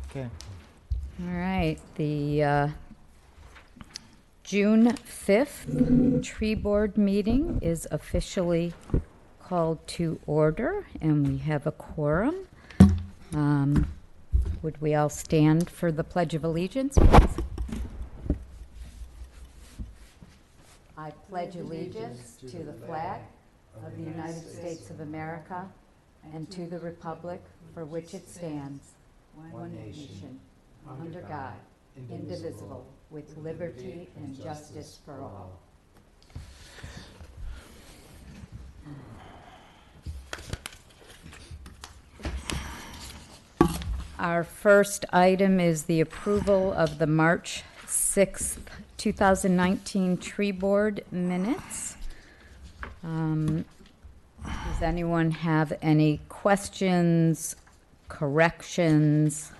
Okay. All right, the June 5th tree board meeting is officially called to order, and we have a quorum. Would we all stand for the Pledge of Allegiance, please? I pledge allegiance to the flag of the United States of America and to the republic for which it stands, one nation, under God, indivisible, with liberty and justice for all. Our first item is the approval of the March 6th, 2019 tree board minutes. Does anyone have any questions, corrections,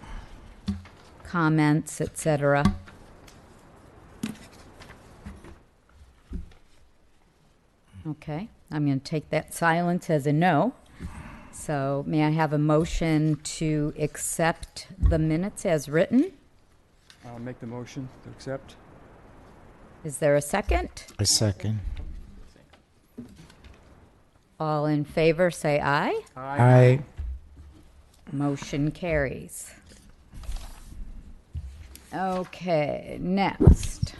comments, etc.? Okay, I'm going to take that silence as a no. So may I have a motion to accept the minutes as written? I'll make the motion to accept. Is there a second? A second. All in favor, say aye. Aye. Motion carries. Okay, next.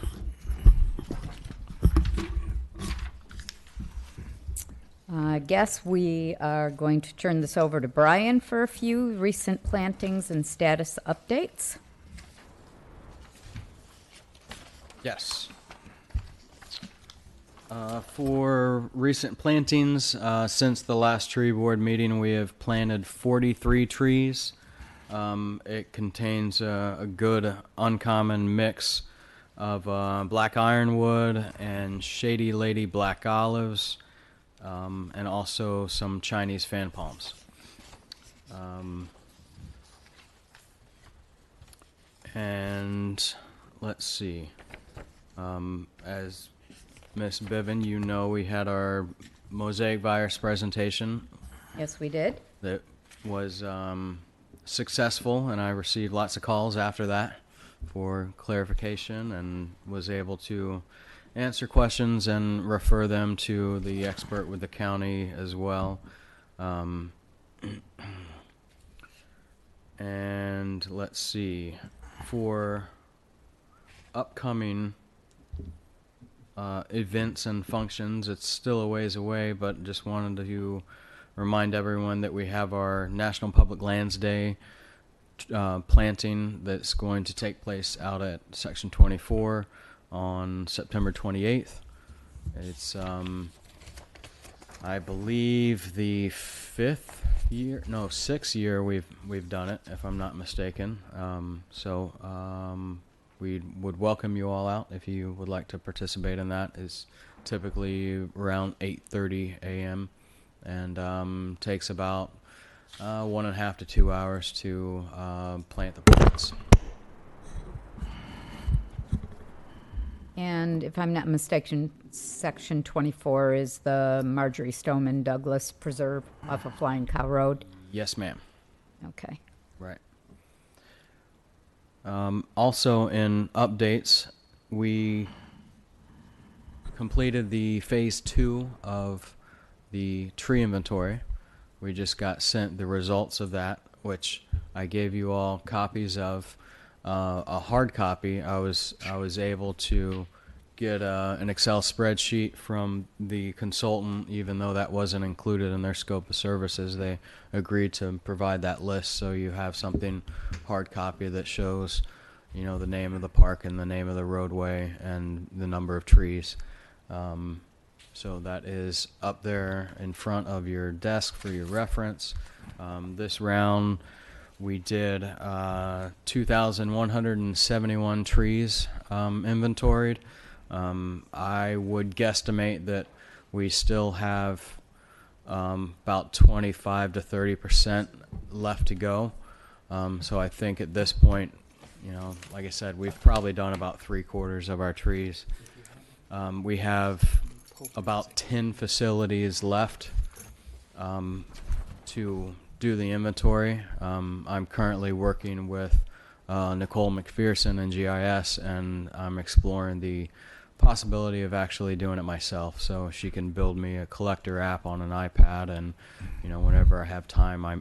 I guess we are going to turn this over to Brian for a few recent plantings and status updates. Yes. For recent plantings, since the last tree board meeting, we have planted 43 trees. It contains a good uncommon mix of black ironwood and shady lady black olives, and also some Chinese fan palms. And let's see. As Miss Biven, you know, we had our mosaic virus presentation Yes, we did. that was successful, and I received lots of calls after that for clarification and was able to answer questions and refer them to the expert with the county as well. And let's see, for upcoming events and functions, it's still a ways away, but just wanted to remind everyone that we have our National Public Lands Day planting that's going to take place out at Section 24 on September 28th. It's, I believe, the sixth year we've done it, if I'm not mistaken. We would welcome you all out if you would like to participate in that. It's typically around 8:30 a.m. and takes about 1.5 to 2 hours to plant the plants. And if I'm not mistaken, Section 24 is the Marjorie Stoneman Douglas Preserve off of Flying Cow Road. Yes, ma'am. Okay. Right. Also, in updates, we completed the phase 2 of the tree inventory. We just got sent the results of that, which I gave you all copies of. A hard copy, I was able to get an Excel spreadsheet from the consultant, even though that wasn't included in their scope of services. They agreed to provide that list, so you have something hard copy that shows, you know, the name of the park and the name of the roadway and the number of trees. So that is up there in front of your desk for your reference. This round we did 2,171 trees inventoried. I would guesstimate that we still have about 25 to 30% left to go. So I think at this point, you know, like I said, we've probably done about 3/4 of our trees. We have about 10 facilities left to do the inventory. I'm currently working with Nicole McPherson in GIS, and I'm exploring the possibility of actually doing it myself. So she can build me a collector app on an iPad, and whenever I have time, I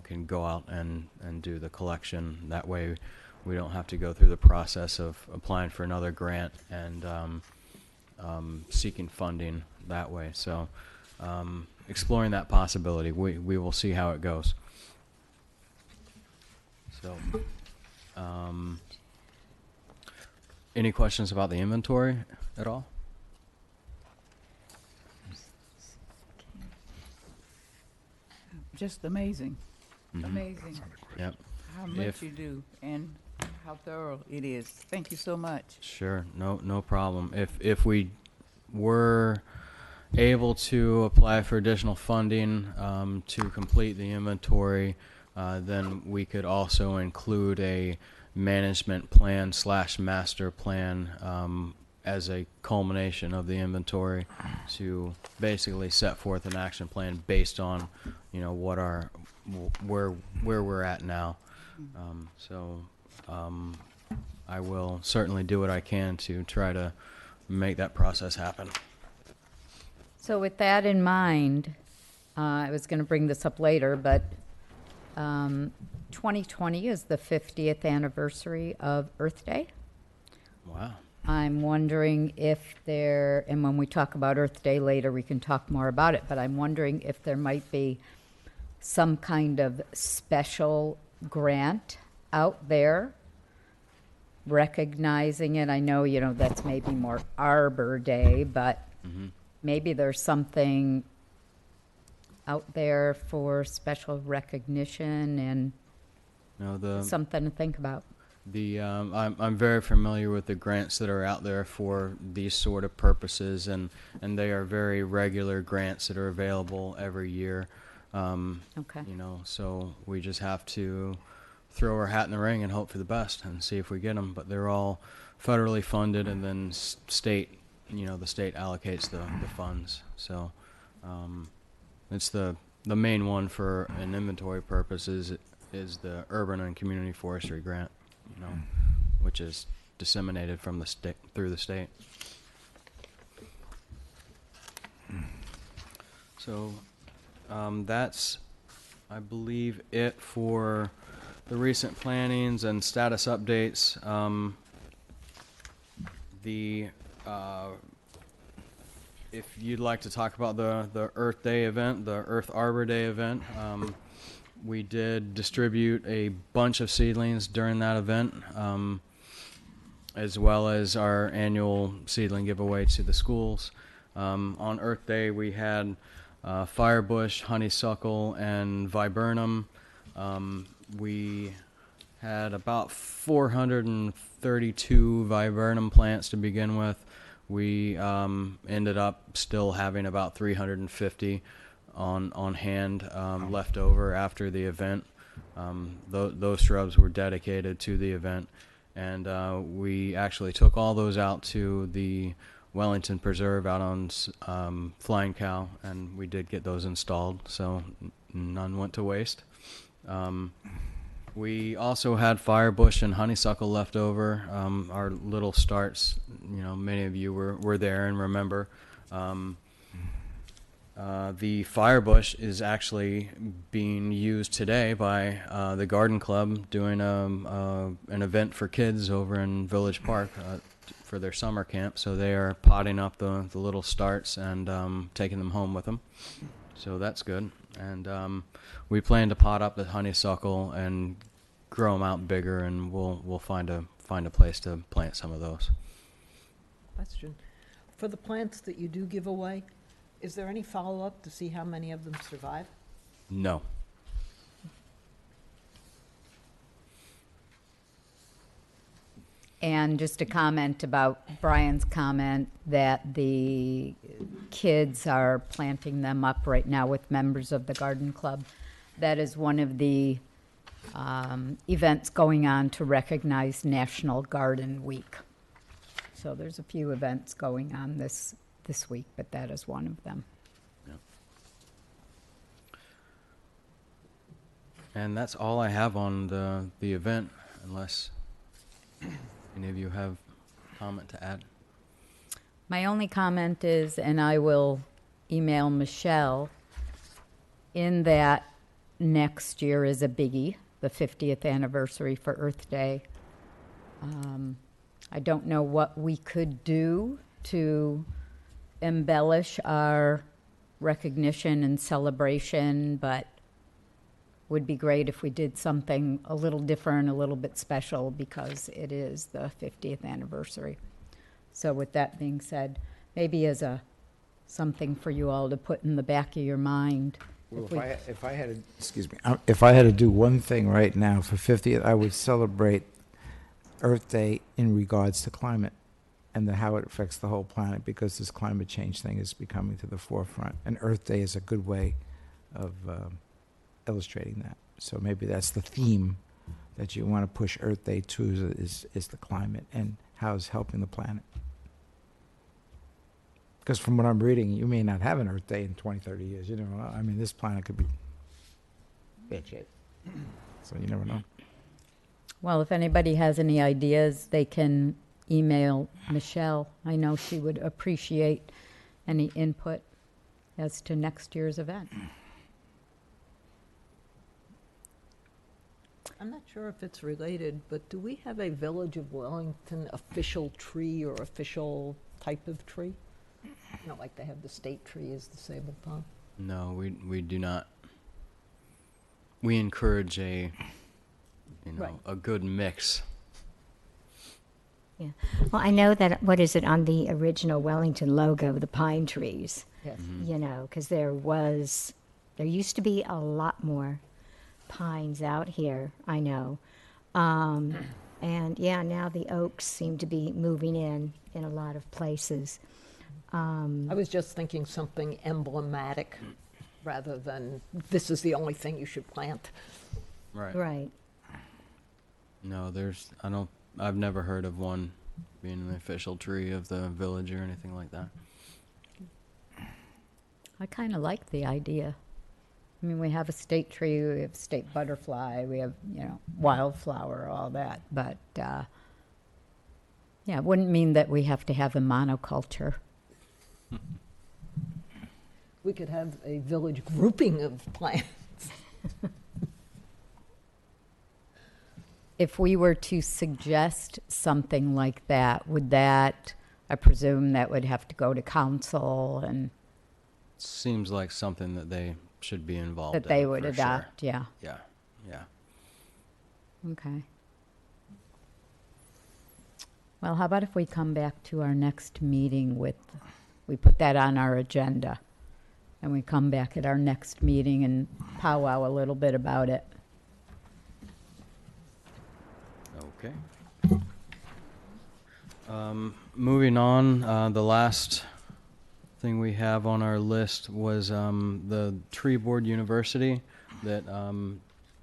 can go out and do the collection. That way, we don't have to go through the process of applying for another grant and seeking funding that way. So exploring that possibility. We will see how it goes. So any questions about the inventory at all? Just amazing, Mhm. amazing Yep. how much If- you do and how thorough it is. Thank you so much. Sure, no problem. If we were able to apply for additional funding to complete the inventory, then we could also include a management plan / master plan as a culmination of the inventory to basically set forth an action plan based on what our where we're at now. I will certainly do what I can to try to make that process happen. So with that in mind, I was going to bring this up later, but 2020 is the 50th anniversary of Earth Day. Wow. I'm wondering if there, and when we talk about Earth Day later, we can talk more about it, but I'm wondering if there might be some kind of special grant out there recognizing it. I know, that's maybe more Arbor Day, but Mhm. maybe there's something out there for special recognition and No, something to think about. I'm very familiar with the grants that are out there for these sort of purposes, and they are very regular grants that are available every year. Okay. So we just have to throw our hat in the ring and hope for the best and see if we get them. But they're all federally funded, and then state, the state allocates the funds. So it's the main one for an inventory purpose is the Urban and Community Forestry Grant, which is disseminated from the state through the state. So that's, I believe, it for the recent plannings and status updates. If you'd like to talk about the Earth Day event, the Earth Arbor Day event, we did distribute a bunch of seedlings during that event, as well as our annual seedling giveaway to the schools. On Earth Day, we had firebush, honeysuckle, and viburnum. We had about 432 viburnum plants to begin with. We ended up still having about 350 on hand left over after the event. Those shrubs were dedicated to the event, and we actually took all those out to the Wellington Preserve out on Flying Cow, and we did get those installed, so none went to waste. We also had firebush and honeysuckle left over. Our little starts, many of you were there and remember. The firebush is actually being used today by the Garden Club doing an event for kids over in Village Park for their summer camp. So they are potting up the little starts and taking them home with them. So that's good. And we plan to pot up the honeysuckle and grow them out bigger, and we'll find a place to plant some of those. Question. For the plants that you do give away, is there any follow-up to see how many of them survive? No. And just a comment about Brian's comment that the kids are planting them up right now with members of the garden club. That is one of the events going on to recognize National Garden Week. So there's a few events going on this week, but that is one of them. Yep. And that's all I have on the event unless any of you have comment to add. My only comment is, and I will email Michelle, in that next year is a biggie, the 50th anniversary for Earth Day. I don't know what we could do to embellish our recognition and celebration, but would be great if we did something a little different, a little bit special, because it is the 50th anniversary. So with that being said, maybe as a something for you all to put in the back of your mind. Well, if we- if I had to, excuse me, if I had to do one thing right now for 50th, I would celebrate Earth Day in regards to climate and how it affects the whole planet, because this climate change thing is becoming to the forefront. And Earth Day is a good way of illustrating that. So maybe that's the theme that you want to push Earth Day to, is the climate and how it's helping the planet. Because from what I'm reading, you may not have an Earth Day in 20, 30 years. You never know. I mean, this planet could be bad shape. So you never know. Well, if anybody has any ideas, they can email Michelle. I know she would appreciate any input as to next year's event. I'm not sure if it's related, but do we have a Village of Wellington official tree or official type of tree? Not like they have the state tree as the sable palm. No, we do not. We encourage a, Right. a good mix. Yeah. Well, I know that, what is it, on the original Wellington logo, the pine trees, Yes. you know, because there used to be a lot more pines out here, I know. And yeah, now the oaks seem to be moving in a lot of places. I was just thinking something emblematic rather than this is the only thing you should plant. Right. Right. No, I've never heard of one being the official tree of the village or anything like that. I kind of like the idea. I mean, we have a state tree, we have state butterfly, we have, wildflower, all that. But, yeah, it wouldn't mean that we have to have a monoculture. We could have a village grouping of plants. If we were to suggest something like that, I presume that would have to go to council and Seems like something that they should be involved in. that they would for sure. adopt, yeah. Yeah, yeah. Okay. Well, how about if we come back to our next meeting we put that on our agenda, and we come back at our next meeting and powwow a little bit about it. Okay. Moving on, the last thing we have on our list was the Tree Board University that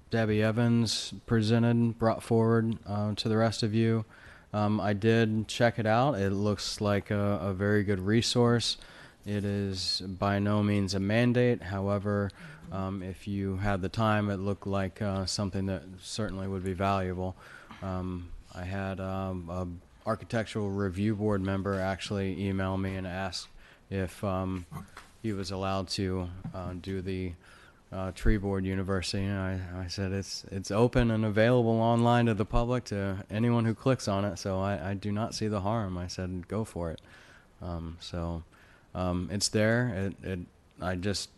Debbie Evans brought forward to the rest of you. I did check it out. It looks like a very good resource. It is by no means a mandate. However, if you had the time, it looked like something that certainly would be valuable. I had a architectural review board member actually email me and ask if he was allowed to do the Tree Board University, and I said it's open and available online to the public, to anyone who clicks on it. So I do not see the harm. I said go for it. It's there. I just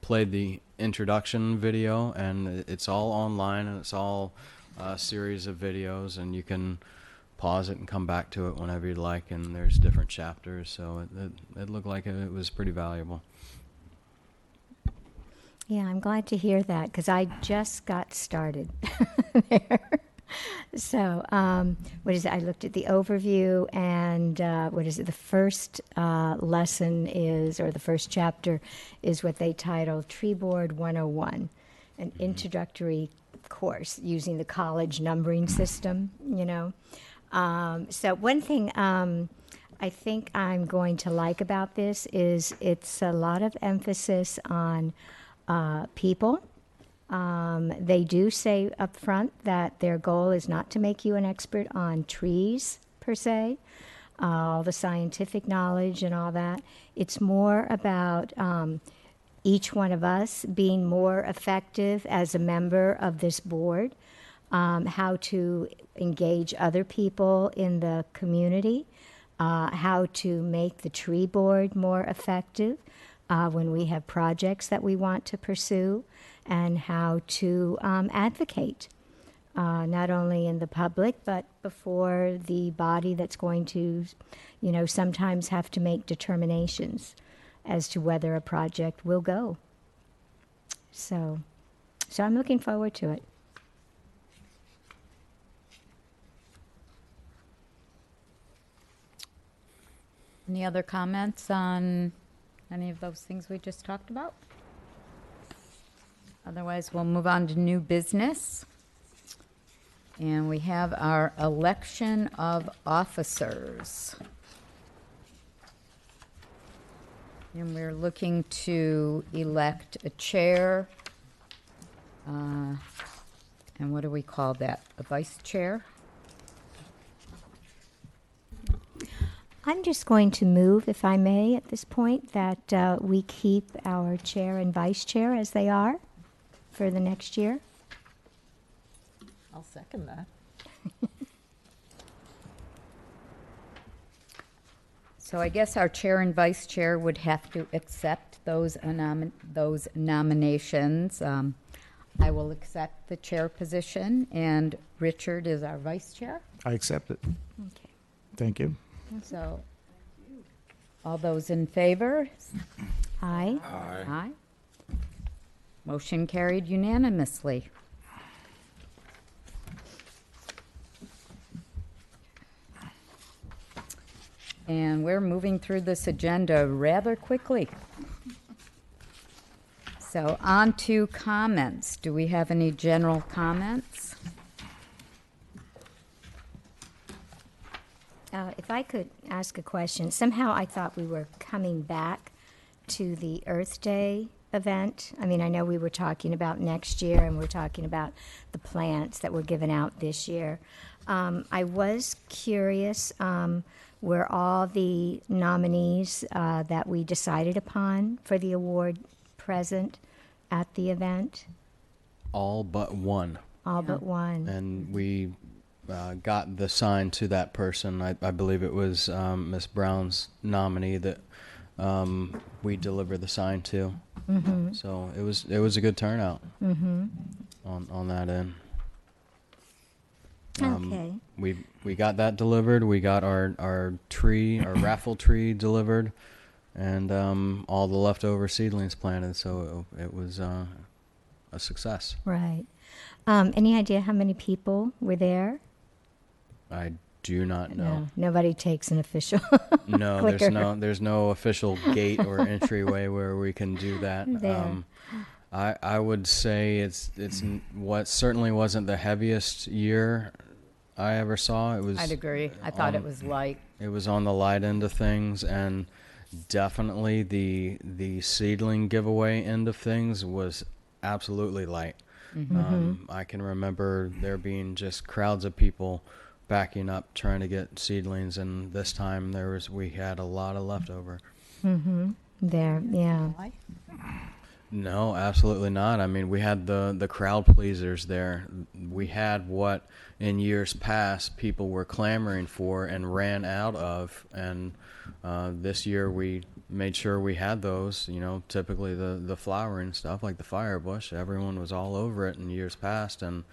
played the introduction video, and it's all online, and it's all a series of videos, and you can pause it and come back to it whenever you'd like, and there's different chapters, so it looked like it was pretty valuable. Yeah, I'm glad to hear that, because I just got started there. So, what is it? I looked at the overview, and the first lesson is, or the first chapter is what they titled Tree Board 101, an introductory course using the college numbering system, So one thing I think I'm going to like about this is it's a lot of emphasis on people, They do say up front that their goal is not to make you an expert on trees per se, all the scientific knowledge and all that. It's more about each one of us being more effective as a member of this board, how to engage other people in the community, how to make the tree board more effective when we have projects that we want to pursue, and how to advocate, not only in the public, but before the body that's going to, sometimes have to make determinations as to whether a project will go. So I'm looking forward to it. Any other comments on any of those things we just talked about? Otherwise, we'll move on to new business. And we have our election of officers. And we're looking to elect a chair. And what do we call that? A vice chair? I'm just going to move, if I may, at this point, that we keep our chair and vice chair as they are for the next year. I'll second that. So I guess our chair and vice chair would have to accept those nominations. I will accept the chair position, and Richard is our vice chair. I accept it. Okay. Thank you. So, all those in favor? Aye. Aye. Motion carried unanimously. And we're moving through this agenda rather quickly. So on to comments. Do we have any general comments? If I could ask a question, somehow I thought we were coming back to the Earth Day event. I mean, I know we were talking about next year, and we're talking about the plants that were given out this year. I was curious, were all the nominees that we decided upon for the award present at the event? All but one. All but one. And we got the sign to that person. I believe it was Miss Brown's nominee that we delivered the sign to. Mm-hmm. So it was a good turnout Mm-hmm. on that end. Okay. We got that delivered. We got our tree, our raffle tree delivered, and all the leftover seedlings planted. So it was a success. Right. Any idea how many people were there? I do not know. No, nobody takes an official. No, clicker. there's no official gate or entryway where we can do that. There. I would say it's what certainly wasn't the heaviest year I ever saw. It was. I'd agree. I thought it was light. It was on the light end of things, and definitely the seedling giveaway end of things was absolutely light. I can remember there being just crowds of people backing up trying to get seedlings, and this time we had a lot of leftover. Mm-hmm. There, yeah. Why? No, absolutely not. I mean, we had the crowd pleasers there. We had what in years past people were clamoring for and ran out of, and this year we made sure we had those. Typically the flowering stuff like the firebush, everyone was all over it in years past, and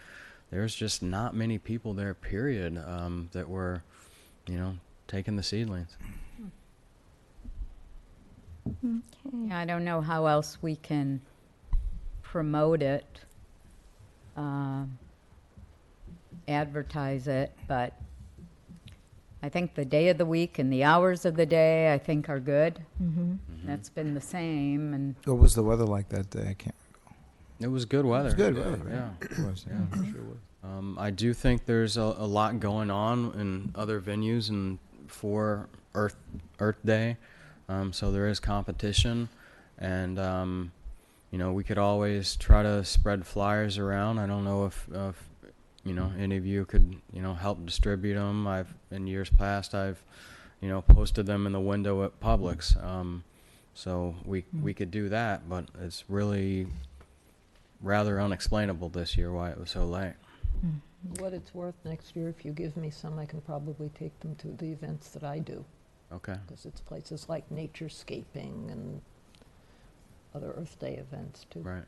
there's just not many people there, period, that were, taking the seedlings. Okay. I don't know how else we can promote it, advertise it, but I think the day of the week and the hours of the day, I think, are good. Mm-hmm. That's been the same, and What was the weather like that day? I can't. It was good weather. It was good weather. Yeah. Right? It was. Yeah, for sure was. I do think there's a lot going on in other venues and for Earth Day, so there is competition, and we could always try to spread flyers around. I don't know if any of you could, help distribute them. In years past, I've, posted them in the window at Publix. So we could do that, but it's really rather unexplainable this year why it was so late. What it's worth, next year, if you give me some, I can probably take them to the events that I do, Okay. because it's places like Naturescaping and other Earth Day events, too. Right.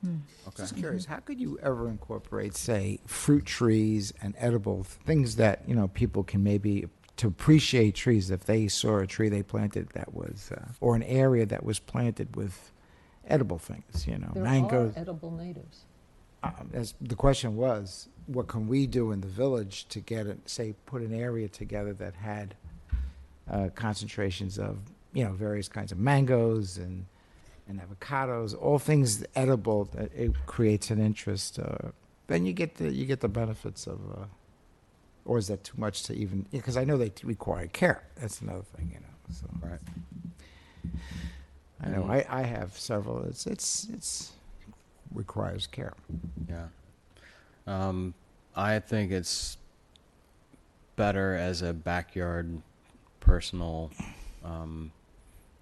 Okay. Just curious, how could you ever incorporate, say, fruit trees and edible things that, people can maybe, to appreciate trees, if they saw a tree they planted that was, or an area that was planted with edible things, There mangoes. are edible natives. As the question was, what can we do in the village to get it, say, put an area together that had concentrations of, various kinds of mangoes and avocados, all things edible, that it creates an interest. Then you get the benefits of, or is that too much to even? Because I know they require care. That's another thing, So Right. I know I have several. It's requires care. Yeah. I think it's better as a backyard personal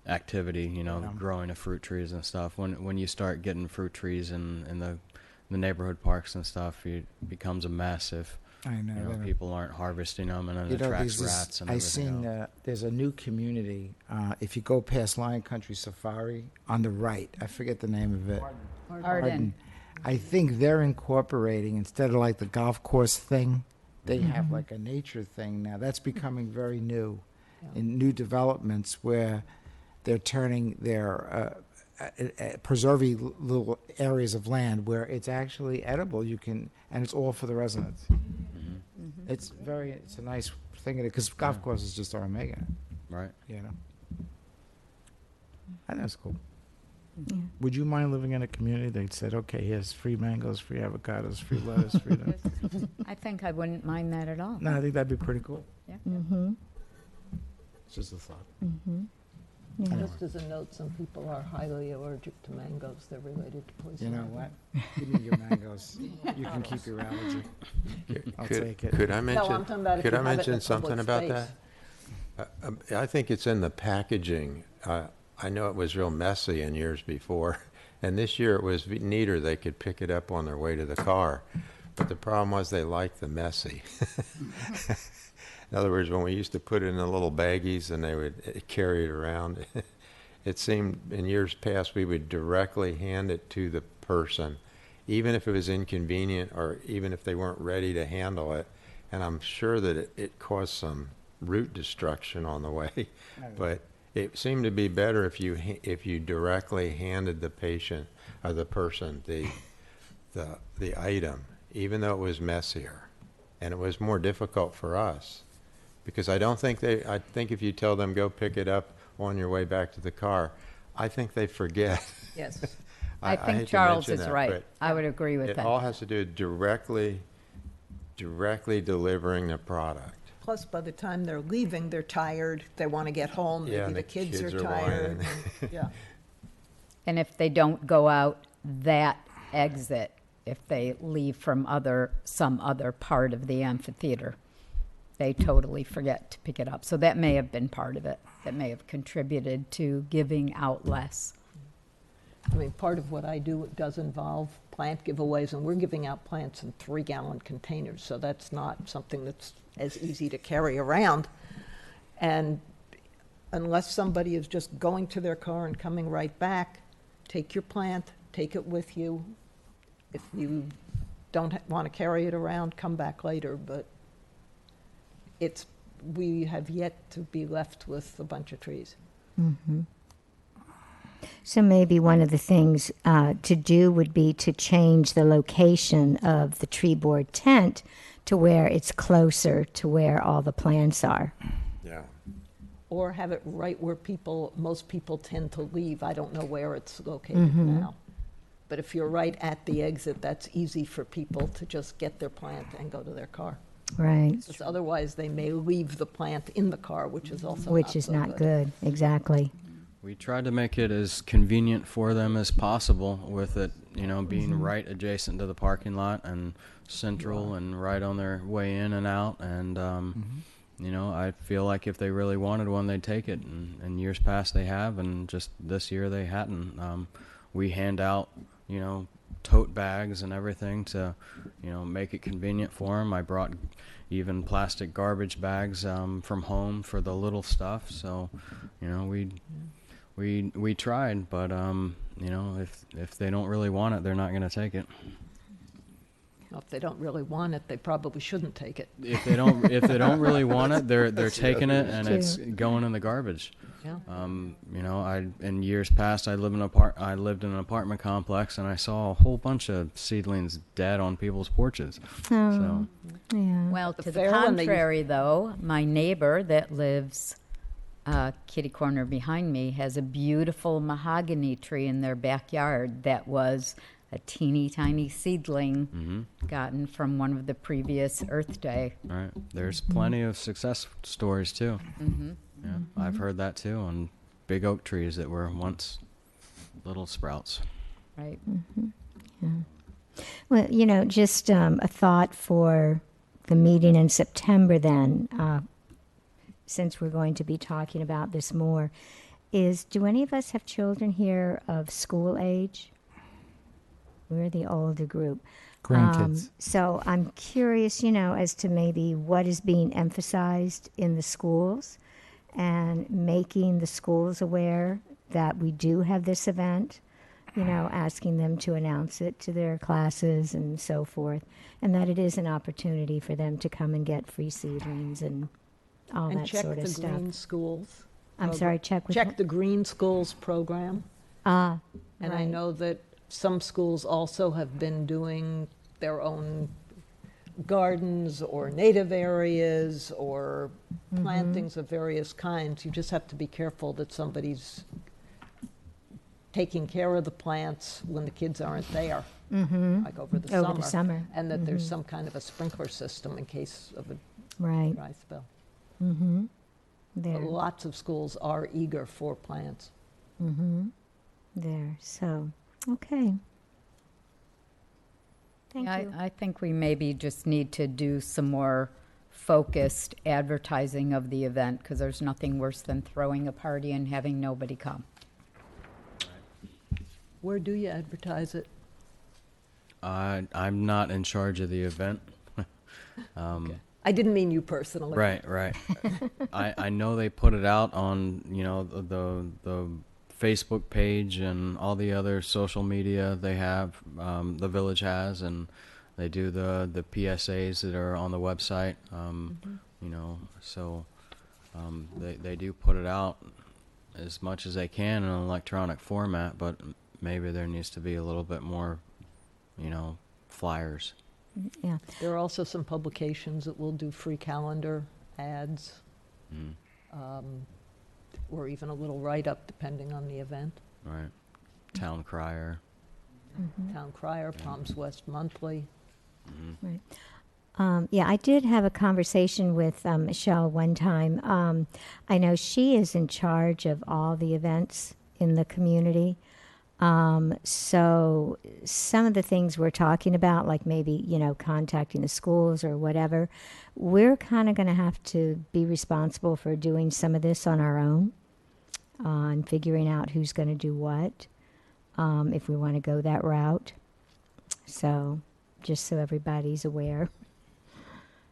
activity, Yeah. growing of fruit trees and stuff. When you start getting fruit trees in the neighborhood parks and stuff, it becomes a mess if I know. people aren't harvesting them, and then it attracts rats and I everything seen else. there's a new community. If you go past Lion Country Safari on the right, I forget the name of it. Arden. I think they're incorporating, instead of like the golf course thing, they have like a nature thing now. That's becoming very new in new developments where they're turning their preserving little areas of land where it's actually edible. And it's all for the residents. It's a nice thing because golf courses just aren't making it. Right. I think it's cool. Yeah. Would you mind living in a community that said, okay, here's free mangoes, free avocados, free lettuce, free that? I think I wouldn't mind that at all. No, I think that'd be pretty cool. Mm-hmm. It's just a thought. Mm-hmm. Yeah. Just as a note, some people are highly allergic to mangoes. They're related to poison. You know what? Give me your mangoes. You can keep your allergy. I'll take it. Could I No, I'm mention, talking about if could you I have it in mention a something public about space. that? I think it's in the packaging. I know it was real messy in years before, and this year it was neater. They could pick it up on their way to the car. But the problem was they liked the messy. In other words, when we used to put it in the little baggies and they would carry it around, it seemed in years past we would directly hand it to the person, even if it was inconvenient or even if they weren't ready to handle it. And I'm sure that it caused some root destruction on the way. But it seemed to be better if you directly handed the patient or the person the item, even though it was messier, and it was more difficult for us, because I think if you tell them go pick it up on your way back to the car, I think they forget. Yes. I I hate think to Charles mention is that, right. but I would agree with it that. all has to do with directly delivering the product. Plus, by the time they're leaving, they're tired, they want to get home, Yeah, maybe and the kids are whining. tired. Yeah. And if they don't go out that exit, if they leave from some other part of the amphitheater, they totally forget to pick it up. So that may have been part of it. That may have contributed to giving out less. I mean, part of what I do does involve plant giveaways, and we're giving out plants in 3-gallon containers, so that's not something that's as easy to carry around. And unless somebody is just going to their car and coming right back, take your plant, take it with you. If you don't want to carry it around, come back later, but we have yet to be left with a bunch of trees. So maybe one of the things to do would be to change the location of the tree board tent to where it's closer to where all the plants are. Yeah. Or have it right where most people tend to leave. I don't know where it's located now. But if you're right at the exit, that's easy for people to just get their plant and go to their car. Right. Because otherwise, they may leave the plant in the car, which is also Which not is so not good. Exactly. We tried to make it as convenient for them as possible with it, being right adjacent to the parking lot and central and right on their way in and out. And, I feel like if they really wanted one, they'd take it. And in years past they have, and just this year they hadn't. We hand out, tote bags and everything to, make it convenient for them. I brought even plastic garbage bags from home for the little stuff. So, we tried, but if they don't really want it, they're not going to take it. Well, if they don't really want it, they probably shouldn't take it. If they don't really want it, they're taking it, and it's going in the garbage. Yeah. In years past, I lived in an apartment complex, and I saw a whole bunch of seedlings dead on people's porches. Oh, yeah. Well, to the fair one, they contrary, though, my neighbor that lives kitty corner behind me has a beautiful mahogany tree in their backyard that was a teeny tiny seedling gotten from one of the previous Earth Day. All right. There's plenty of success stories too. Yeah, I've heard that too on big oak trees that were once little sprouts. Right. Well, just a thought for the meeting in September then, since we're going to be talking about this more, is do any of us have children here of school age? We're the older group. Grandkids. So I'm curious, as to maybe what is being emphasized in the schools and making the schools aware that we do have this event, asking them to announce it to their classes and so forth, and that it is an opportunity for them to come and get free seedlings and all And that check sort of the stuff. Green Schools. I'm sorry, check with Check the Green Schools program. Ah, And I right. know that some schools also have been doing their own gardens or native areas or plantings of various kinds. You just have to be careful that somebody's taking care of the plants when the kids aren't there, like over the summer. Over the summer. And that there's some kind of a sprinkler system in case of a Right. dry spell. There. But lots of schools are eager for plants. There. So, okay. Thank Yeah, you. I think we maybe just need to do some more focused advertising of the event, because there's nothing worse than throwing a party and having nobody come. Where do you advertise it? I'm not in charge of the event. I didn't mean you personally. Right. I know they put it out on, the Facebook page and all the other social media they have, the village has, and they do the PSAs that are on the website, so they do put it out as much as they can in an electronic format, but maybe there needs to be a little bit more, flyers. Yeah. There are also some publications that will do free calendar ads, or even a little write-up depending on the event. Right. Town Crier. Town Crier, Palms West Monthly. Right. Yeah, I did have a conversation with Michelle one time. I know she is in charge of all the events in the community. So some of the things we're talking about, like maybe, contacting the schools or whatever, we're kind of going to have to be responsible for doing some of this on our own, and figuring out who's going to do what, if we want to go that route. So just so everybody's aware,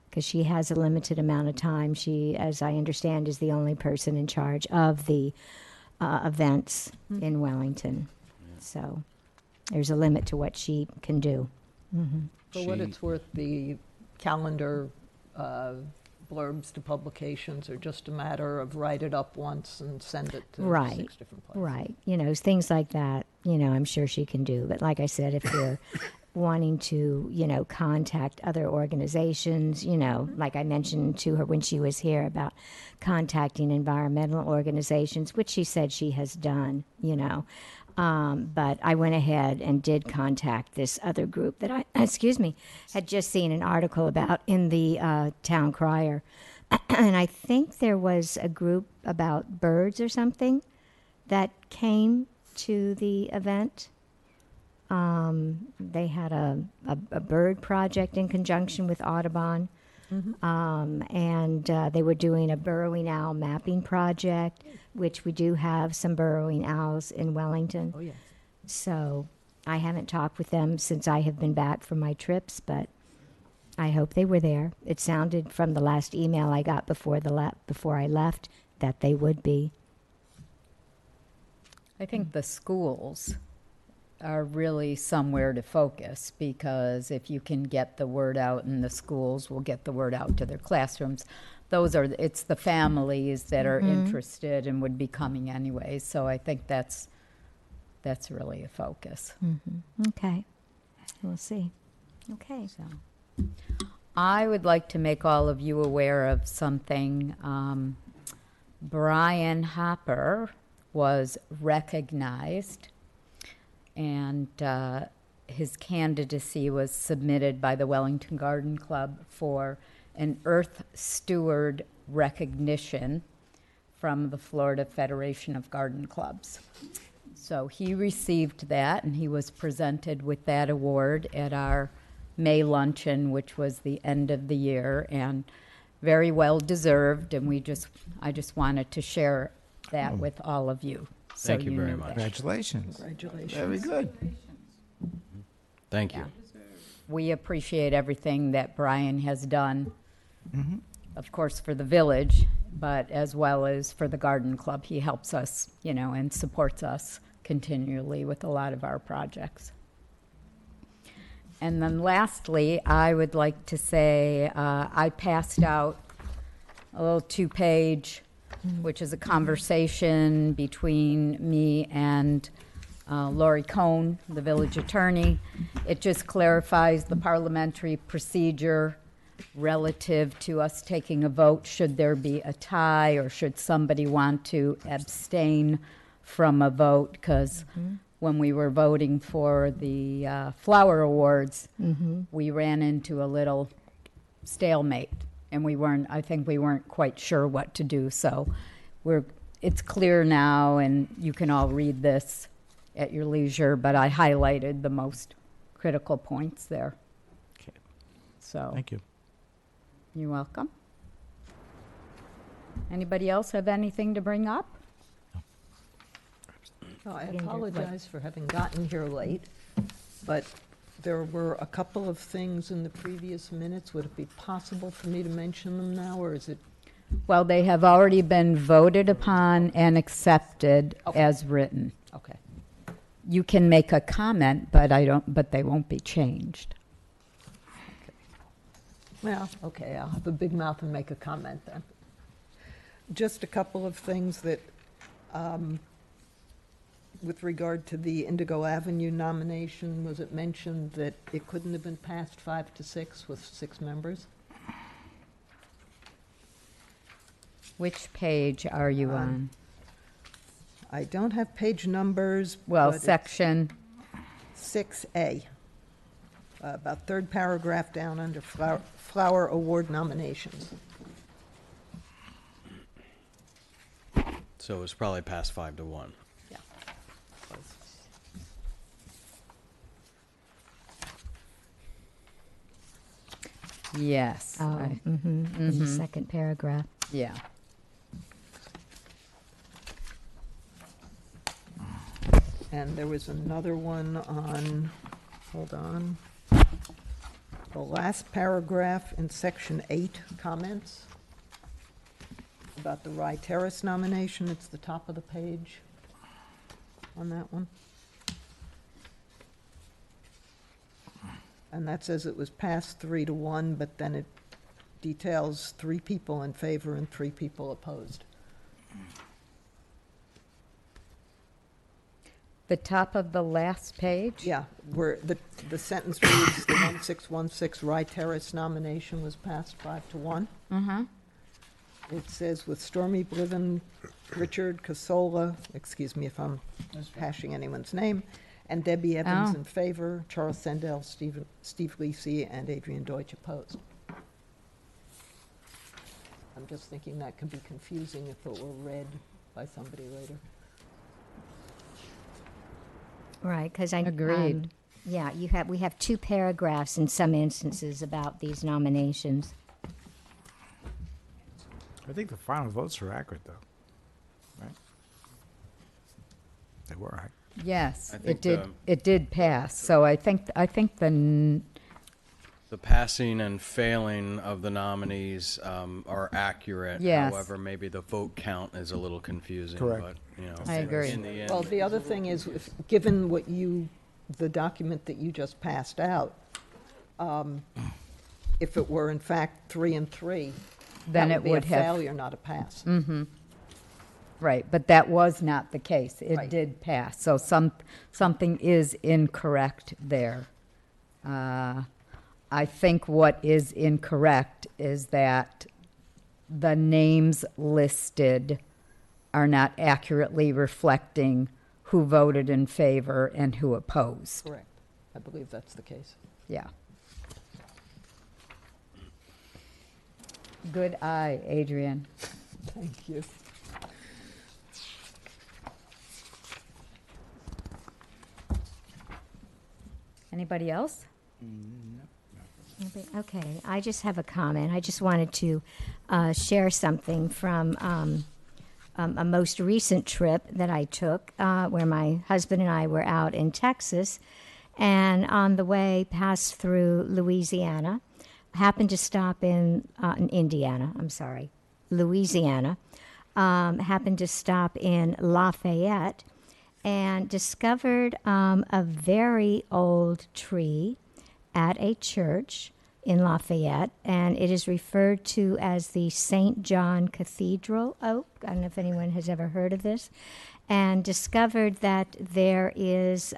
because she has a limited amount of time. She, as I understand, is the only person in charge of the events in Wellington. So there's a limit to what she can do. For what it's worth, the calendar blurbs to publications are just a matter of write it up once and send it to Right. 6 different places. Right. Things like that, I'm sure she can do. But like I said, if you're wanting to, contact other organizations, like I mentioned to her when she was here about contacting environmental organizations, which she said she has done, but I went ahead and did contact this other group that I, had just seen an article about in the Town Crier. And I think there was a group about birds or something that came to the event. They had a bird project in conjunction with Audubon. And they were doing a burrowing owl mapping project, which we do have some burrowing owls in Wellington. Oh, yes. So I haven't talked with them since I have been back from my trips, but I hope they were there. It sounded from the last email I got before I left that they would be. I think the schools are really somewhere to focus, because if you can get the word out, and the schools will get the word out to their classrooms, it's the families that are interested and would be coming anyways. So I think that's really a focus. Okay. We'll see. Okay. So I would like to make all of you aware of something. Brian Hopper was recognized, and his candidacy was submitted by the Wellington Garden Club for an Earth Steward recognition from the Florida Federation of Garden Clubs. So he received that, and he was presented with that award at our May luncheon, which was the end of the year, and very well deserved. And I just wanted to share that with all of you. So Thank you very knew much. that. Congratulations. Congratulations. Very good. Thank you. We appreciate everything that Brian has done, of course, for the village, but as well as for the garden club. He helps us, and supports us continually with a lot of our projects. And then lastly, I would like to say I passed out a little 2-page, which is a conversation between me and Lori Cohn, the village attorney. It just clarifies the parliamentary procedure relative to us taking a vote should there be a tie, or should somebody want to abstain from a vote, because when we were voting for the flower awards, we ran into a little stalemate, and I think we weren't quite sure what to do. So it's clear now, and you can all read this at your leisure, but I highlighted the most critical points there. Okay. So Thank you. you're welcome. Anybody else have anything to bring up? No, I apologize for having gotten here late, but there were a couple of things in the previous minutes. Would it be possible for me to mention them now, or is it? Well, they have already been voted upon and accepted Okay. as written. Okay. You can make a comment, but they won't be changed. Well, okay, I'll have a big mouth and make a comment then. Just a couple of things that, with regard to the Indigo Avenue nomination, was it mentioned that it couldn't have been passed 5-6 with 6 members? Which page are you on? I don't have page numbers. Well, but it's section, 6A, about third paragraph down under flower award nominations. So it was probably past 5-1. Yeah. yes. Oh, in the second paragraph. Yeah. And there was another one on, hold on, the last paragraph in section 8, comments about the Rye Terrace nomination. It's the top of the page on that one. And that says it was passed 3-1, but then it details 3 people in favor and 3 people opposed. The top of the last page? Yeah, where the sentence reads, the 1616 Rye Terrace nomination was passed 5-1. Uh-huh. It says with Stormy Bliven, Richard Casola, excuse me if I'm hashing anyone's name, and Debbie Evans Oh. in favor, Charles Sendell, Steve Lisi, and Adrian Deutsch opposed. I'm just thinking that could be confusing if it were read by somebody later. Right, because I. Agreed. Yeah, we have 2 paragraphs in some instances about these nominations. I think the final votes were accurate, though. Right? They were, right? Yes, I think it did pass. So I think the The passing and failing of the nominees are accurate. Yes. However, maybe the vote count is a little confusing. Correct. But, I agree. in the end, Well, the other thing is, given the document that you just passed out, if it were in fact 3 and 3, Then that it would be would a have- failure, not a pass. right, but that was not the case. It Right. did pass. So something is incorrect there. I think what is incorrect is that the names listed are not accurately reflecting who voted in favor and who opposed. Correct. I believe that's the case. Yeah. Good eye, Adrian. Thank you. Anybody else? Okay, I just have a comment. I just wanted to share something from a most recent trip that I took where my husband and I were out in Texas, and on the way passed through Louisiana, happened to stop in Indiana, I'm sorry, Louisiana, happened to stop in Lafayette, and discovered a very old tree at a church in Lafayette, and it is referred to as the St. John Cathedral oak. I don't know if anyone has ever heard of this, and discovered that there is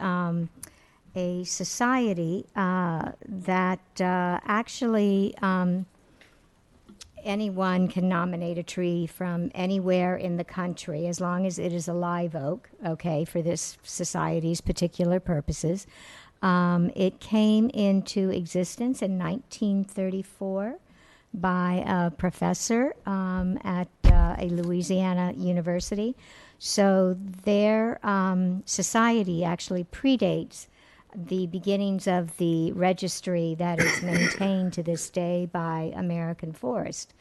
a society that actually anyone can nominate a tree from anywhere in the country as long as it is a live oak, okay, for this society's particular purposes. It came into existence in 1934 by a professor at a Louisiana university. So their society actually predates the beginnings of the registry that is maintained to this day by American Forest.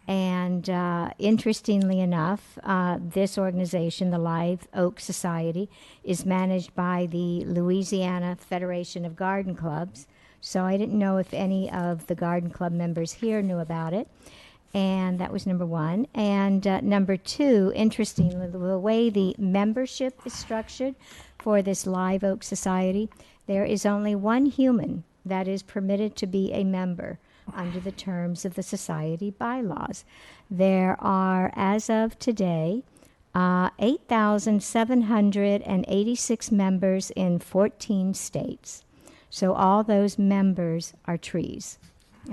Interestingly enough, this organization, the Live Oak Society, is managed by the Louisiana Federation of Garden Clubs. So I didn't know if any of the garden club members here knew about it. And that was number one. And number two, interestingly, the way the membership is structured for this Live Oak Society, there is only one human that is permitted to be a member under the terms of the society bylaws. There are, as of today, 8,786 members in 14 states. So all those members are trees,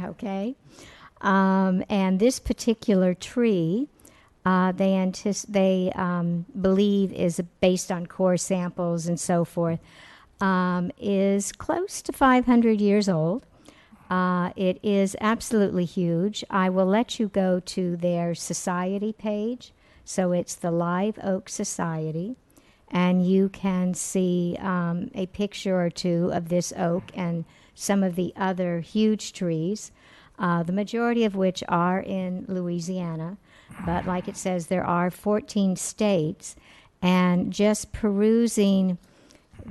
okay? And this particular tree, they believe is based on core samples and so forth, is close to 500 years old. It is absolutely huge. I will let you go to their society page. So it's the Live Oak Society, and you can see a picture or two of this oak and some of the other huge trees, the majority of which are in Louisiana. But like it says, there are 14 states, and just perusing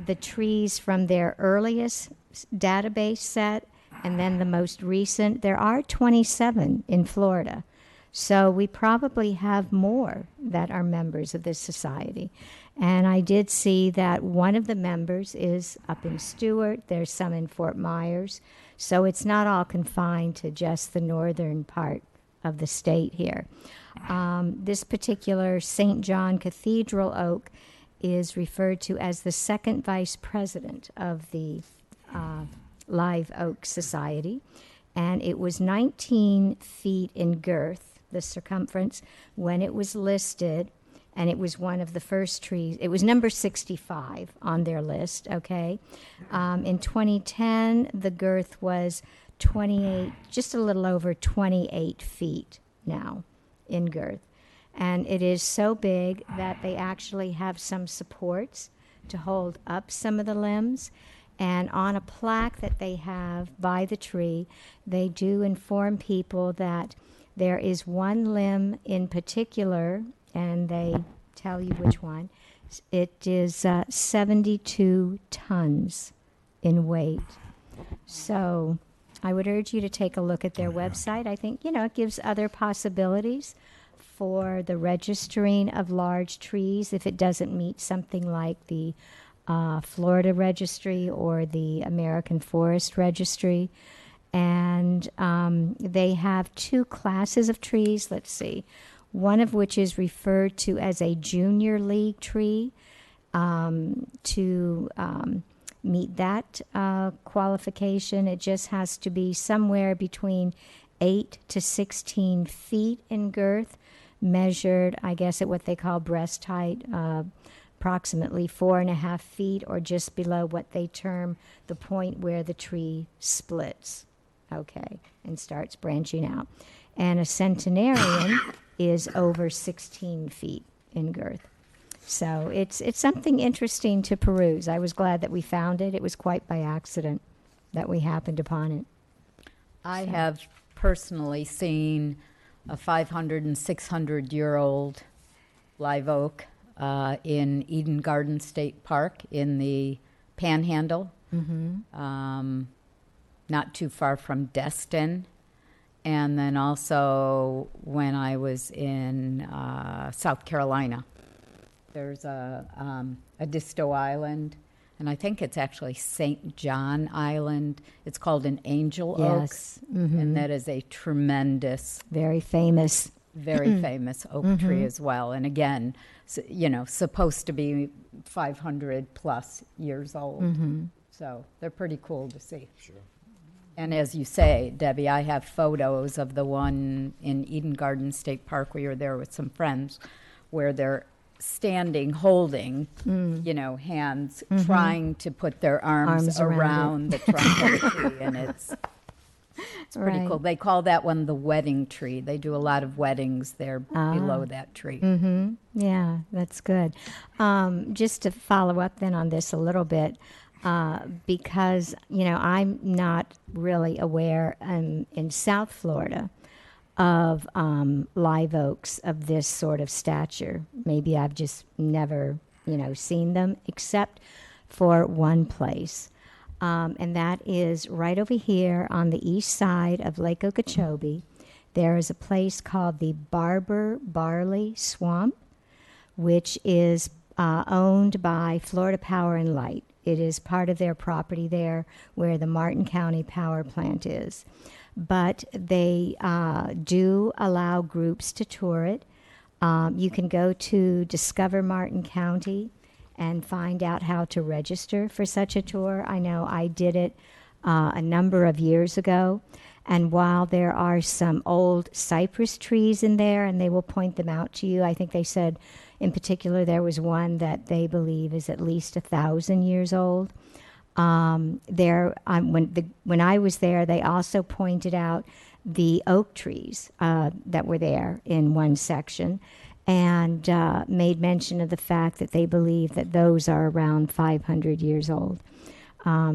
the trees from their earliest database set and then the most recent, there are 27 in Florida. So we probably have more that are members of this society. And I did see that one of the members is up in Stewart. There's some in Fort Myers. So it's not all confined to just the northern part of the state here. This particular St. John Cathedral oak is referred to as the second vice president of the Live Oak Society. And it was 19 feet in girth, the circumference, when it was listed. And it was one of the first trees. It was number 65 on their list, okay? In 2010, the girth was 28, just a little over 28 feet now in girth. And it is so big that they actually have some supports to hold up some of the limbs. And on a plaque that they have by the tree, they do inform people that there is one limb in particular, and they tell you which one. It is 72 tons in weight. So I would urge you to take a look at their website. I think, it gives other possibilities for the registering of large trees if it doesn't meet something like the Florida Registry or the American Forest Registry. And they have two classes of trees, let's see, one of which is referred to as a junior league tree. To meet that qualification, it just has to be somewhere between 8 to 16 feet in girth, measured, I guess, at what they call breast height, approximately 4.5 feet, or just below what they term the point where the tree splits, okay, and starts branching out. And a centenarian is over 16 feet in girth. So it's something interesting to peruse. I was glad that we found it. It was quite by accident that we happened upon it. I have personally seen a 500 and 600-year-old live oak in Eden Garden State Park in the Panhandle, not too far from Destin. And then also when I was in South Carolina, there's a Edisto Island, and I think it's actually St. John Island. It's called an angel Yes. oak, and that is a tremendous, Very famous. very famous oak tree as well. And again, supposed to be 500 plus years old. So they're pretty cool to see. Sure. And as you say, Debbie, I have photos of the one in Eden Garden State Park. We were there with some friends where they're standing, holding, hands, trying to put their arms around around the trunk of the tree. And it's pretty Right. cool. They call that one the wedding tree. They do a lot of weddings there below that tree. Yeah, that's good. Just to follow up then on this a little bit, because, I'm not really aware in South Florida of live oaks of this sort of stature. Maybe I've just never, seen them except for one place. And that is right over here on the east side of Lake Okeechobee. There is a place called the Barber Barley Swamp, which is owned by Florida Power and Light. It is part of their property there where the Martin County Power Plant is. But they do allow groups to tour it. You can go to Discover Martin County and find out how to register for such a tour. I know I did it a number of years ago. And while there are some old cypress trees in there, and they will point them out to you, I think they said in particular there was one that they believe is at least 1,000 years old. When I was there, they also pointed out the oak trees that were there in one section, and made mention of the fact that they believe that those are around 500 years old.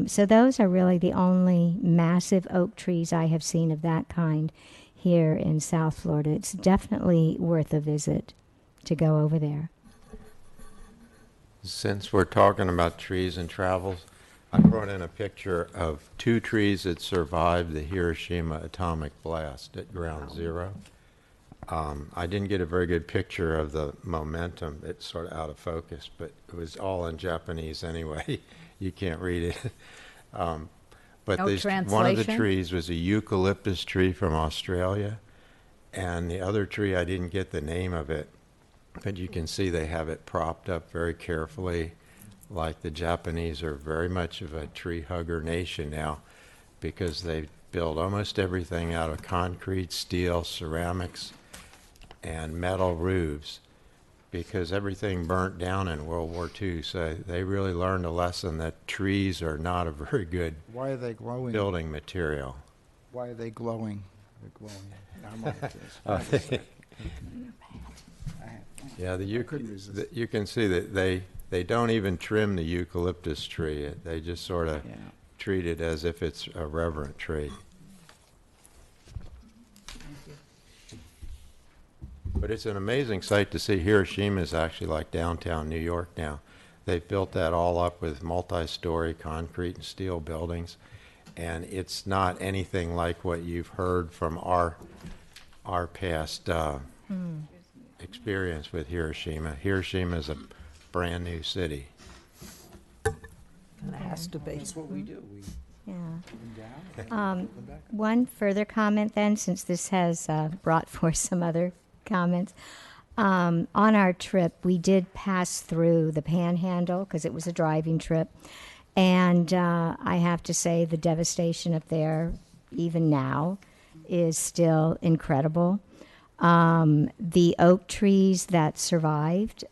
So those are really the only massive oak trees I have seen of that kind here in South Florida. It's definitely worth a visit to go over there. Since we're talking about trees and travels, I brought in a picture of two trees that survived the Hiroshima atomic blast at ground zero. I didn't get a very good picture of the momentum. It's sort of out of focus, but it was all in Japanese anyway. You can't read it. But No one of the translation? trees was a eucalyptus tree from Australia, and the other tree, I didn't get the name of it, but you can see they have it propped up very carefully. Like the Japanese are very much of a tree hugger nation now, because they build almost everything out of concrete, steel, ceramics, and metal roofs, because everything burnt down in World War II. So they really learned a lesson that trees are not a very good Why are they glowing? building material. Why are they glowing? They're glowing. I'm on this. Yeah, couldn't resist. you can see that they they don't even trim the eucalyptus tree. They just sort of Yeah. treat it as if it's a reverent tree. But it's an amazing sight to see. Hiroshima is actually like downtown New York now. They've built that all up with multi-story concrete and steel buildings, and it's not anything like what you've heard from our past experience with Hiroshima. Hiroshima is a brand new city. And it has to be. That's what we do. We Yeah. put them down. Put them back. One further comment then, since this has brought forth some other comments. On our trip, we did pass through the Panhandle because it was a driving trip. And I have to say the devastation up there, even now, is still incredible. The oak trees that survived,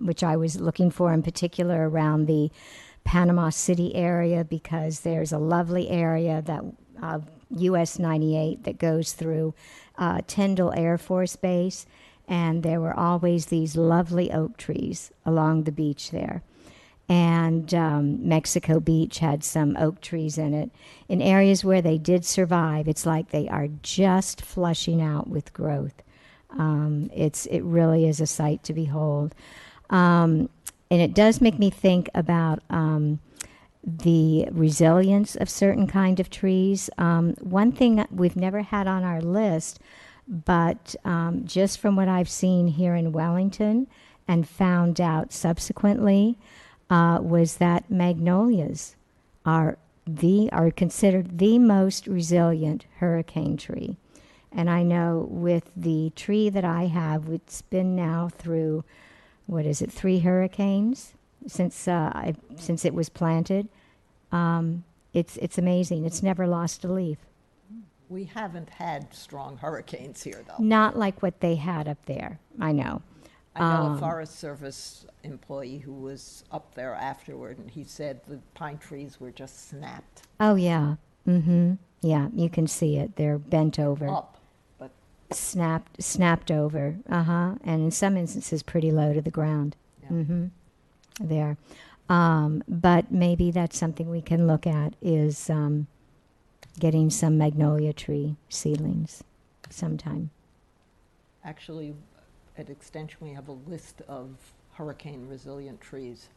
which I was looking for in particular around the Panama City area, because there's a lovely area that US 98 that goes through Tyndall Air Force Base, and there were always these lovely oak trees along the beach there. And Mexico Beach had some oak trees in it. In areas where they did survive, it's like they are just flushing out with growth. It really is a sight to behold. And it does make me think about the resilience of certain kind of trees. One thing that we've never had on our list, but just from what I've seen here in Wellington and found out subsequently, was that magnolias are considered the most resilient hurricane tree. And I know with the tree that I have, it's been now through, 3 hurricanes since it was planted. It's amazing. It's never lost a leaf. We haven't had strong hurricanes here, though. Not like what they had up there. I know. I know a Forest Service employee who was up there afterward, and he said the pine trees were just snapped Oh yeah. Mm-hmm. Yeah, you can see it. They're bent over. up. But Snapped over. And in some instances pretty low to the ground. Yeah. There. But maybe that's something we can look at is getting some magnolia tree seedlings sometime. actually, at Extension, we have a list of hurricane-resilient trees,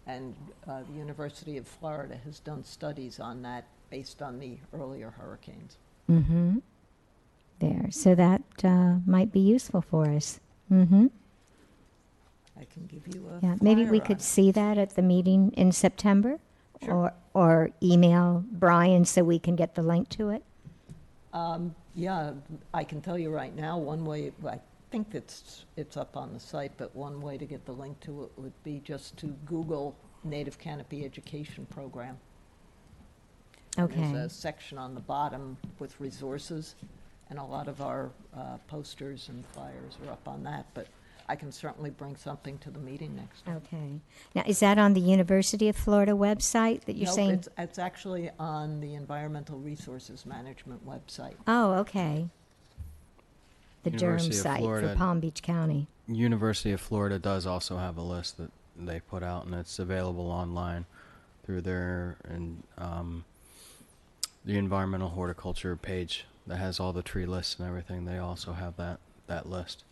and the University of Florida has done studies on that based on the earlier hurricanes. Mm-hmm. There. So that might be useful for us. Mm-hmm. I can give you a Yeah, maybe we flyer could on see that at the meeting in September, Sure. or email Brian so we can get the link to it. Yeah, I can tell you right now, one way, I think it's up on the site, but one way to get the link to it would be just to Google Native Canopy Education Program. And Okay. There's a section on the bottom with resources, and a lot of our posters and flyers are up on that, but I can certainly bring something to the meeting next time. Okay. Now, is that on the University of Florida website that you're No, saying? it's actually on the Environmental Resources Management website. Oh, okay. The Durham University of site for Florida. Palm Beach County. University of Florida does also have a list that they put out, and it's available online through their the environmental horticulture page that has all the tree lists and everything. They also have that list,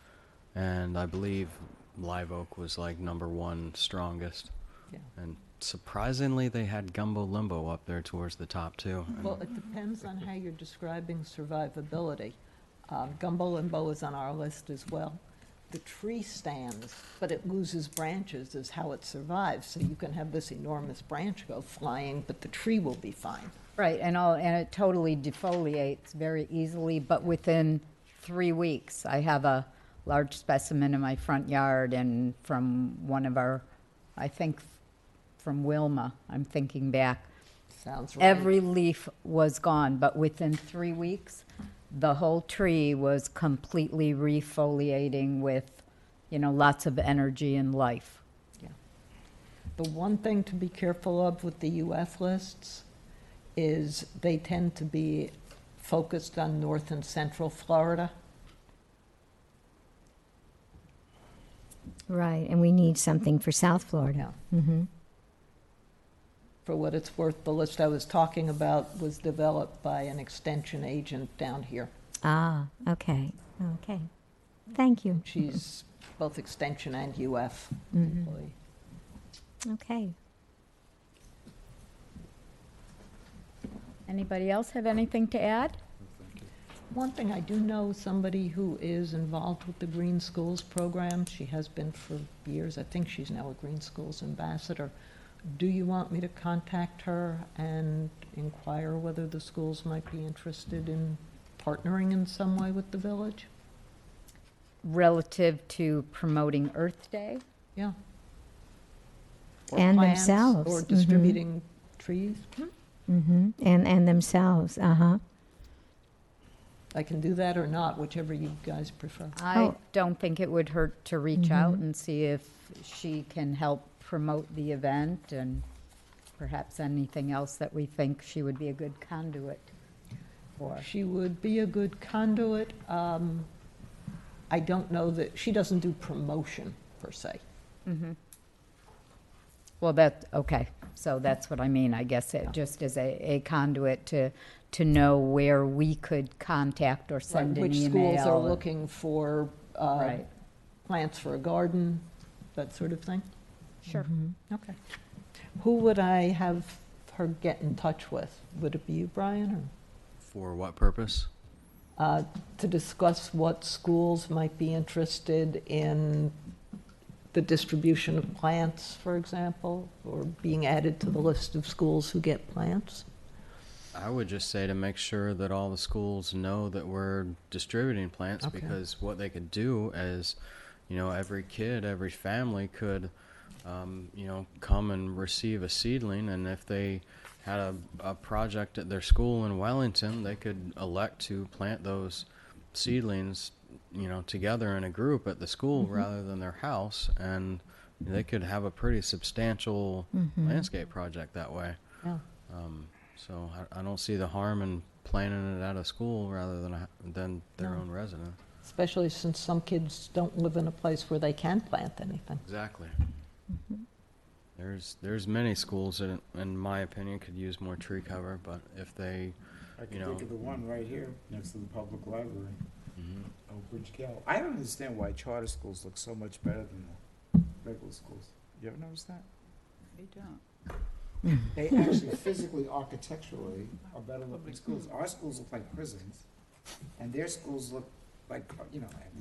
and I believe live oak was like #1 strongest, Yeah. and surprisingly they had gumbo limbo up there towards the top too. And Well, it depends on how you're describing survivability. Gumbo limbo is on our list as well. The tree stands, but it loses branches is how it survives. So you can have this enormous branch go flying, but the tree will be fine. Right, and it totally defoliates very easily, but within 3 weeks. I have a large specimen in my front yard, and from one of our, I think from Wilma, I'm thinking back, Sounds right. every leaf was gone, but within 3 weeks, the whole tree was completely refoliating with, lots of energy and life. The one thing to be careful of with the UF lists is they tend to be focused on North and Central Florida. Right, and we need something for South Florida. Mm-hmm. For what it's worth, the list I was talking about was developed by an extension agent down here. Ah, okay, okay. Thank you. She's both extension and UF Mhm. employee. Okay. Anybody else have anything to add? One thing, I do know somebody who is involved with the Green Schools program. She has been for years. I think she's now a Green Schools ambassador. Do you want me to contact her and inquire whether the schools might be interested in partnering in some way with the village? Relative to promoting Earth Day? Yeah. Or And plants, themselves. Or Mhm. distributing trees. Mm-hmm. And themselves, uh-huh. I can do that or not, whichever you guys prefer. I Oh. don't think it would hurt to reach Mhm. out and see if she can help promote the event and perhaps anything else that we think she would be a good conduit for. She would be a good conduit. I don't know that, she doesn't do promotion per se. Well, okay, so that's what I mean, I guess, it just as a conduit to know where we could contact or send an Which email. schools are looking for Right, plants for a garden, that sort of thing? sure. Okay. Who would I have her get in touch with? Would it be you, Brian, For what purpose? or to discuss what schools might be interested in the distribution of plants, for example, or being added to the list of schools who get plants? I would just say to make sure that all the schools know that we're distributing plants, Okay. because what they could do is, every kid, every family could, come and receive a seedling, and if they had a project at their school in Wellington, they could elect to plant those seedlings, together in a group at the school rather than their house, and they could have a pretty substantial landscape project that way. Yeah. So I don't see the harm in planting it at a school rather than their No. own residence. Especially since some kids don't live in a place where they can plant anything. Exactly. There's many schools that, in my opinion, could use more tree cover, but if they, I can think of the one right here, next to the public library, Mhm. Oak Ridge Cal. I don't understand why charter schools look so much better than the regular schools. You ever notice that? They don't. They actually physically, architecturally, are better looking schools. Our schools look like prisons, and their schools look like, like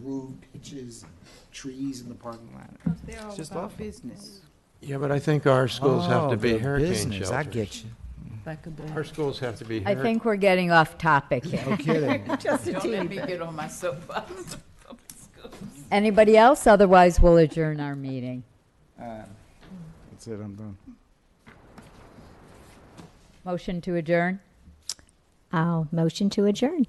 roof pitches, and trees in the parking lot. Because they're all Just about awful. business. Yeah, but I think our schools have to be the hurricane business, I shelters. get you. That could be. Our schools have to be I think we're getting off topic here. No kidding. Just a Don't teeny let me bit. get on my soapbox. Anybody else? Otherwise, we'll adjourn our meeting. That's it, I'm done. Motion to adjourn? I'll motion to adjourn.